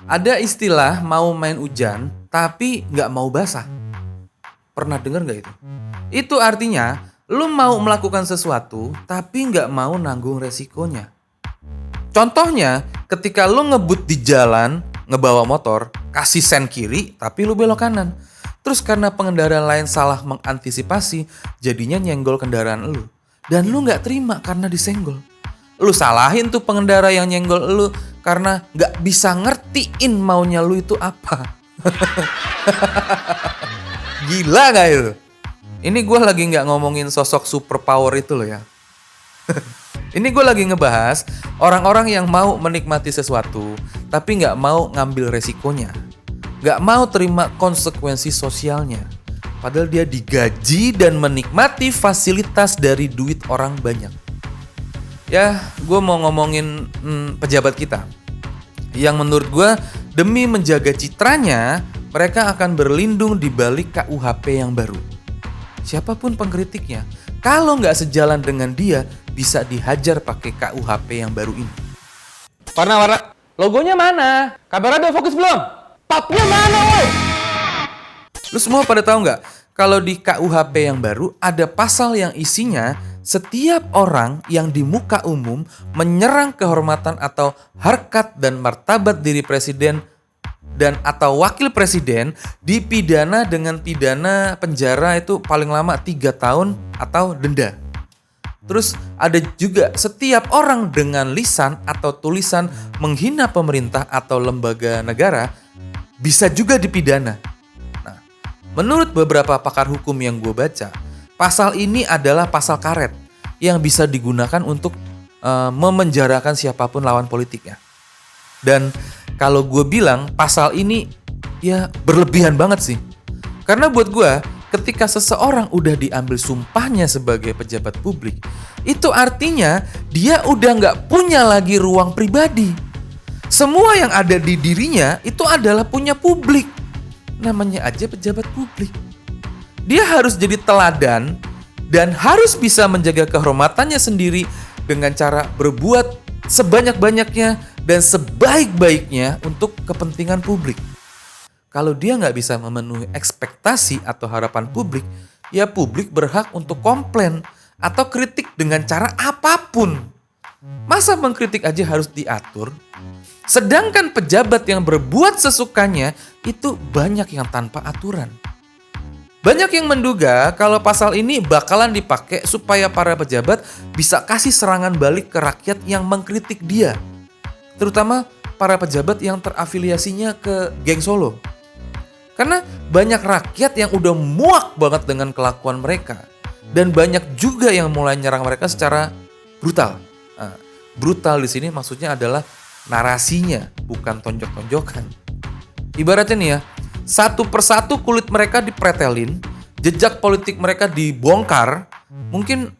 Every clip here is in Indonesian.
Ada istilah mau main hujan, tapi nggak mau basah. Pernah dengar nggak itu? Itu artinya, lu mau melakukan sesuatu, tapi nggak mau nanggung resikonya. Contohnya, ketika lu ngebut di jalan, ngebawa motor, kasih sen kiri, tapi lu belok kanan. Terus karena pengendara lain salah mengantisipasi, jadinya nyenggol kendaraan lu. Dan lu nggak terima karena disenggol. Lu salahin tuh pengendara yang nyenggol lu karena nggak bisa ngertiin maunya lu itu apa. Gila gak itu? Ini gue lagi nggak ngomongin sosok superpower itu loh ya. Ini gue lagi ngebahas orang-orang yang mau menikmati sesuatu, tapi nggak mau ngambil resikonya. Nggak mau terima konsekuensi sosialnya. Padahal dia digaji dan menikmati fasilitas dari duit orang banyak. Ya, gue mau ngomongin pejabat kita. Yang menurut gue, demi menjaga citranya, mereka akan berlindung di balik KUHP yang baru. Siapapun pengkritiknya, kalau nggak sejalan dengan dia, bisa dihajar pakai KUHP yang baru ini. Warna. Logonya mana? Kameranya udah fokus belum? Papnya mana, woi? Lu semua pada tahu nggak? Kalau di KUHP yang baru, ada pasal yang isinya setiap orang yang di muka umum menyerang kehormatan atau harkat dan martabat diri presiden dan atau wakil presiden dipidana dengan pidana penjara itu paling lama 3 tahun atau denda. Terus ada juga setiap orang dengan lisan atau tulisan menghina pemerintah atau lembaga negara bisa juga dipidana. Nah, menurut beberapa pakar hukum yang gue baca, pasal ini adalah pasal karet yang bisa digunakan untuk memenjarakan siapapun lawan politiknya. Dan kalau gue bilang pasal ini ya berlebihan banget sih. Karena buat gue, ketika seseorang udah diambil sumpahnya sebagai pejabat publik, itu artinya dia udah nggak punya lagi ruang pribadi. Semua yang ada di dirinya itu adalah punya publik. Namanya aja pejabat publik. Dia harus jadi teladan dan harus bisa menjaga kehormatannya sendiri dengan cara berbuat sebanyak-banyaknya dan sebaik-baiknya untuk kepentingan publik. Kalau dia nggak bisa memenuhi ekspektasi atau harapan publik, ya publik berhak untuk komplain atau kritik dengan cara apapun. Masa mengkritik aja harus diatur? Sedangkan pejabat yang berbuat sesukanya itu banyak yang tanpa aturan. Banyak yang menduga kalau pasal ini bakalan dipakai supaya para pejabat bisa kasih serangan balik ke rakyat yang mengkritik dia. Terutama para pejabat yang terafiliasinya ke geng Solo. Karena banyak rakyat yang udah muak banget dengan kelakuan mereka. Dan banyak juga yang mulai nyerang mereka secara brutal. Nah, brutal di sini maksudnya adalah narasinya, bukan tonjok-tonjokan. Ibaratnya nih ya, satu persatu kulit mereka dipretelin, jejak politik mereka dibongkar, mungkin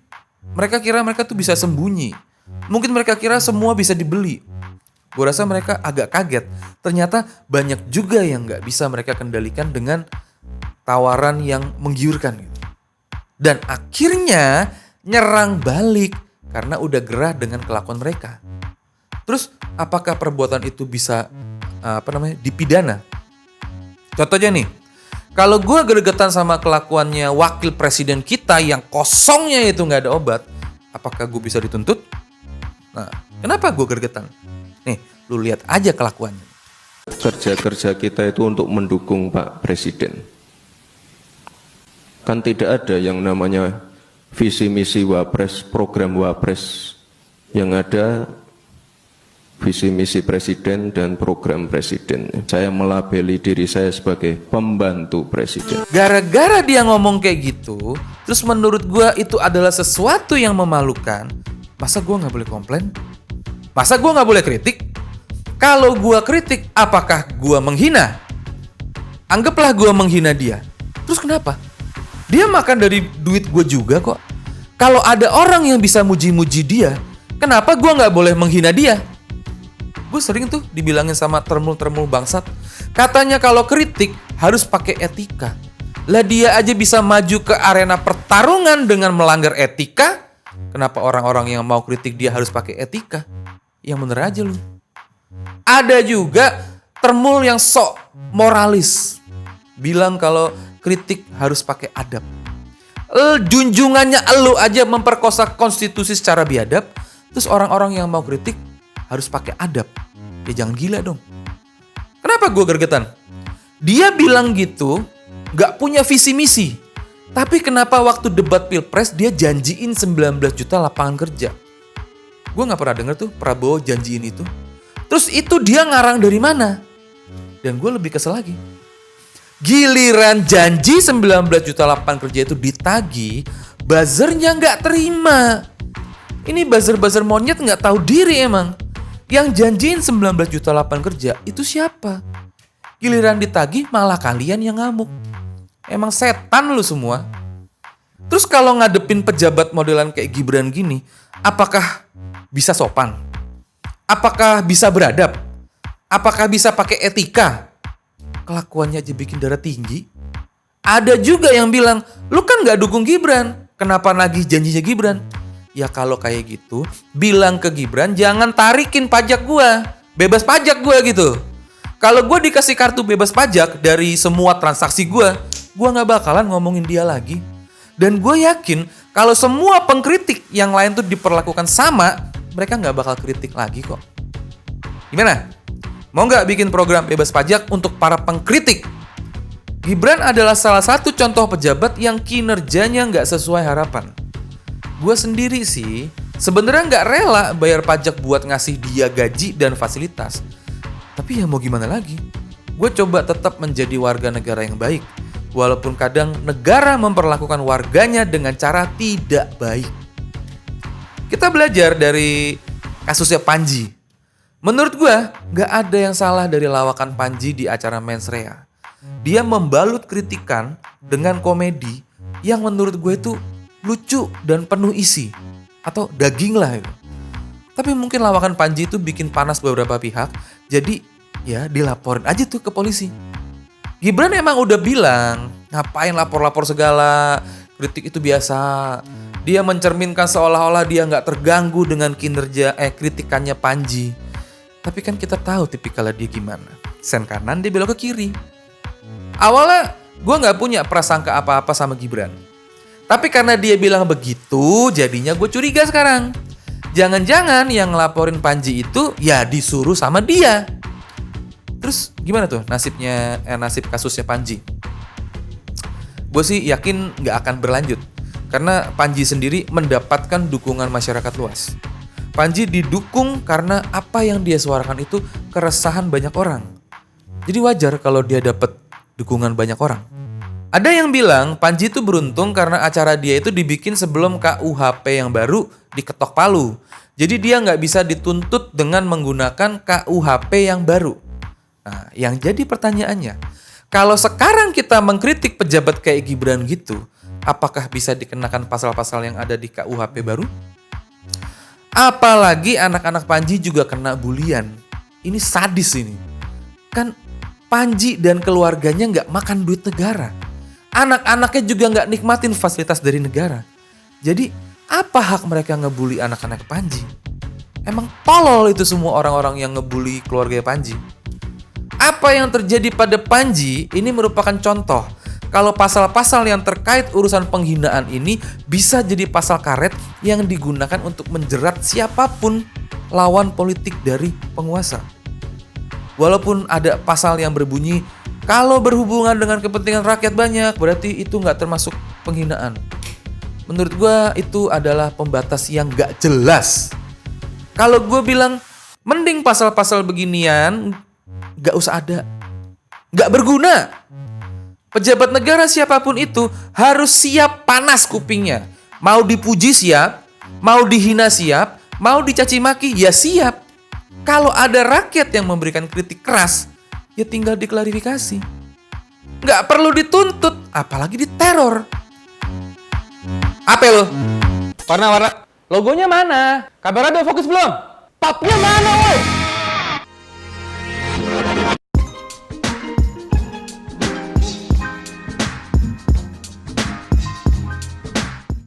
mereka kira mereka tuh bisa sembunyi. Mungkin mereka kira semua bisa dibeli. Gue rasa mereka agak kaget. Ternyata banyak juga yang gak bisa mereka kendalikan dengan tawaran yang menggiurkan. Dan akhirnya nyerang balik karena udah gerah dengan kelakuan mereka. Terus apakah perbuatan itu bisa dipidana? Contohnya nih, kalau gue gregetan sama kelakuannya wakil presiden kita yang kosongnya itu gak ada obat, apakah gue bisa dituntut? Nah, kenapa gue gregetan? Nih, lu lihat aja kelakuannya. Kerja-kerja kita itu untuk mendukung Pak Presiden. Kan tidak ada yang namanya visi misi Wapres, program Wapres. Yang ada visi misi Presiden dan program Presiden. Saya melabeli diri saya sebagai pembantu Presiden. Gara-gara dia ngomong kayak gitu, terus menurut gua itu adalah sesuatu yang memalukan. Masa gua nggak boleh komplain? Masa gua nggak boleh kritik? Kalau gua kritik, apakah gua menghina? Anggaplah gua menghina dia. Terus kenapa? Dia makan dari duit gua juga kok. Kalau ada orang yang bisa muji-muji dia, kenapa gua nggak boleh menghina dia? Gue sering tuh dibilangin sama termul-termul bangsat. Katanya kalau kritik harus pakai etika. Lah dia aja bisa maju ke arena pertarungan dengan melanggar etika. Kenapa orang-orang yang mau kritik dia harus pakai etika? Yang bener aja lu. Ada juga termul yang sok moralis. Bilang kalau kritik harus pakai adab. Junjungannya elu aja memperkosa konstitusi secara biadab. Terus orang-orang yang mau kritik harus pakai adab. Ya jangan gila dong. Kenapa gue gergetan? Dia bilang gitu, gak punya visi misi. Tapi kenapa waktu debat pilpres dia janjiin 19 juta lapangan kerja? Gue gak pernah denger tuh Prabowo janjiin itu. Terus itu dia ngarang dari mana? Dan gue lebih kesel lagi. Giliran janji 19 juta lapangan kerja itu ditagih, buzzernya gak terima. Ini buzzer-buzzer monyet gak tahu diri emang. Yang janjiin 19 juta lapangan kerja itu siapa? Giliran ditagih malah kalian yang ngamuk. Emang setan lu semua. Terus kalau ngadepin pejabat modelan kayak Gibran gini, apakah bisa sopan? Apakah bisa beradab? Apakah bisa pakai etika? Kelakuannya aja bikin darah tinggi. Ada juga yang bilang, lu kan gak dukung Gibran, kenapa nagih janjinya Gibran? Ya kalau kayak gitu, bilang ke Gibran jangan tarikin pajak gua, bebas pajak gua gitu. Kalau gua dikasih kartu bebas pajak dari semua transaksi gua gak bakalan ngomongin dia lagi. Dan gue yakin kalau semua pengkritik yang lain tuh diperlakukan sama, mereka gak bakal kritik lagi kok. Gimana? Mau gak bikin program bebas pajak untuk para pengkritik? Gibran adalah salah satu contoh pejabat yang kinerjanya gak sesuai harapan. Gue sendiri sih sebenarnya gak rela bayar pajak buat ngasih dia gaji dan fasilitas. Tapi ya mau gimana lagi? Gue coba tetap menjadi warga negara yang baik. Walaupun kadang negara memperlakukan warganya dengan cara tidak baik. Kita belajar dari kasusnya Panji. Menurut gue, gak ada yang salah dari lawakan Panji di acara Mens Rea. Dia membalut kritikan dengan komedi yang menurut gue itu lucu dan penuh isi. Atau daging lah itu. Tapi mungkin lawakan Panji itu bikin panas beberapa pihak. Jadi ya dilaporin aja tuh ke polisi. Gibran emang udah bilang, ngapain lapor-lapor segala, kritik itu biasa. Dia mencerminkan seolah-olah dia gak terganggu dengan kritikannya Panji. Tapi kan kita tahu tipikalnya dia gimana. Sen kanan dia belok ke kiri. Awalnya gue gak punya prasangka apa-apa sama Gibran. Tapi karena dia bilang begitu, jadinya gue curiga sekarang. Jangan-jangan yang ngelaporin Panji itu ya disuruh sama dia. Terus gimana tuh nasib kasusnya Panji? Gue sih yakin gak akan berlanjut. Karena Panji sendiri mendapatkan dukungan masyarakat luas. Panji didukung karena apa yang dia suarakan itu keresahan banyak orang. Jadi wajar kalau dia dapat dukungan banyak orang. Ada yang bilang Panji itu beruntung karena acara dia itu dibikin sebelum KUHP yang baru diketok palu. Jadi dia gak bisa dituntut dengan menggunakan KUHP yang baru. Nah, yang jadi pertanyaannya, kalau sekarang kita mengkritik pejabat kayak Gibran gitu, apakah bisa dikenakan pasal-pasal yang ada di KUHP baru? Apalagi anak-anak Panji juga kena bulian. Ini sadis ini. Kan Panji dan keluarganya nggak makan duit negara. Anak-anaknya juga nggak nikmatin fasilitas dari negara. Jadi apa hak mereka ngebully anak-anak Panji? Emang tolol itu semua orang-orang yang ngebully keluarga Panji. Apa yang terjadi pada Panji ini merupakan contoh kalau pasal-pasal yang terkait urusan penghinaan ini bisa jadi pasal karet yang digunakan untuk menjerat siapapun lawan politik dari penguasa. Walaupun ada pasal yang berbunyi kalau berhubungan dengan kepentingan rakyat banyak berarti itu nggak termasuk penghinaan. Menurut gue itu adalah pembatas yang nggak jelas. Kalau gue bilang mending pasal-pasal beginian gak usah ada. Gak berguna. Pejabat negara siapapun itu harus siap panas kupingnya. Mau dipuji siap, mau dihina siap, mau dicaci maki ya siap. Kalau ada rakyat yang memberikan kritik keras, ya tinggal diklarifikasi. Gak perlu dituntut, apalagi diteror. Apa lo? Warna-warna. Logonya mana? Kamera udah fokus belum? Papnya mana woi?